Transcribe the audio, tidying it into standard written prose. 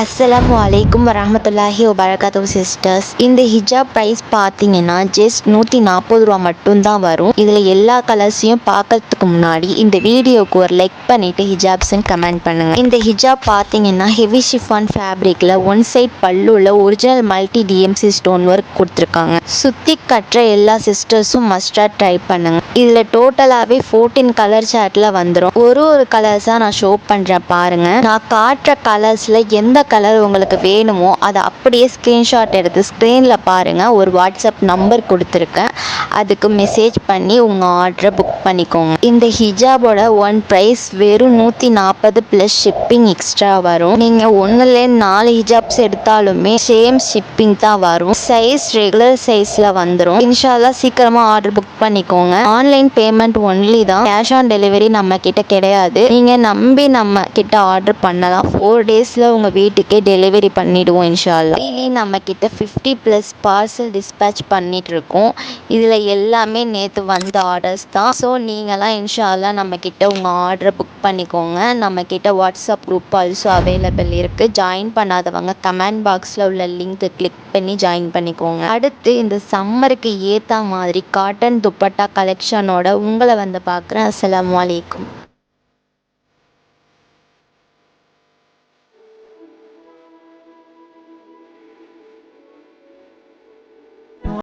அஸ்ஸலாமு அலைக்கும் வரஹ்மத்துல்லாஹி வபரகாத்துஹு சிஸ்டர்ஸ். இந்த ஹிஜாப் ப்ரைஸ் பார்த்தீங்கன்னா ஜஸ்ட் 140 ரூபா மட்டும்தான் வரும். இதில் எல்லா கலர்ஸையும் பார்க்கறதுக்கு முன்னாடி இந்த வீடியோவுக்கு ஒரு லைக் பண்ணிவிட்டு ஹிஜாப்ஸ்ன்னு கமெண்ட் பண்ணுங்கள். இந்த ஹிஜாப் பார்த்தீங்கன்னா ஹெவி ஷிஃபான் ஃபேப்ரிக்கில் ஒன் சைட் பல்லுவில் original multi DMC stone work கொடுத்துருக்காங்க. சுற்றி கட்டுற எல்லா சிஸ்டர்ஸும் மஸ்டாக ட்ரை பண்ணுங்கள். இதில் டோட்டலாகவே 14 கலர் சார்ட்டில் வந்துடும். ஒரு கலர்ஸாக நான் ஷோ பண்ணுறேன் பாருங்கள். நான் காட்டுற கலர்ஸில் எந்த கலர் உங்களுக்கு வேணுமோ அதை அப்படியே ஸ்க்ரீன்ஷாட் எடுத்து ஸ்க்ரீனில் பாருங்கள். ஒரு வாட்ஸ்அப் நம்பர் கொடுத்துருக்கேன், அதுக்கு மெசேஜ் பண்ணி உங்கள் ஆர்டரை புக் பண்ணிக்கோங்க. இந்த ஹிஜாபோட ஒன் ப்ரைஸ் வெறும் 140 ப்ளஸ் ஷிப்பிங் எக்ஸ்ட்ரா வரும். நீங்கள் 1-4 ஹிஜாப்ஸ் எடுத்தாலுமே சேம் ஷிப்பிங் தான் வரும். சைஸ் ரெகுலர் சைஸில் வந்துடும். இன்ஷால்லா சீக்கிரமாக ஆர்டர் புக் பண்ணிக்கோங்க. ஆன்லைன் பேமெண்ட் ஒன்லி தான், கேஷ் ஆன் டெலிவரி நம்ம கிட்ட கிடையாது. நீங்கள் நம்பி நம்ம கிட்ட ஆர்டர் பண்ணலாம். 4 டேஸில் உங்கள் வீட்டுக்கே டெலிவரி பண்ணிவிடுவோம் இன்ஷால்லா. டெய்லி நம்மக்கிட்ட 50+ பார்சல் டிஸ்பேச் பண்ணிகிட்ருக்கோம். இதில் எல்லாமே நேற்று வந்த ஆர்டர்ஸ் தான். ஸோ நீங்களாம் இன்ஷால்லா நம்மக்கிட்ட உங்கள் ஆர்டரை புக் பண்ணிக்கோங்க. நம்மக்கிட்ட வாட்ஸ்அப் குரூப் ஆல்சோ அவைலபிள் இருக்குது. ஜாயின் பண்ணாதவங்க கமெண்ட் பாக்ஸில் உள்ள லிங்க்கை கிளிக் பண்ணி ஜாயின் பண்ணிக்கோங்க. அடுத்து இந்த சம்மருக்கு ஏற்ற மாதிரி காட்டன் துப்பட்டா கலெக்ஷனோட உங்களை வந்து பார்க்குறேன். அஸ்ஸலாமு அலைக்கும்.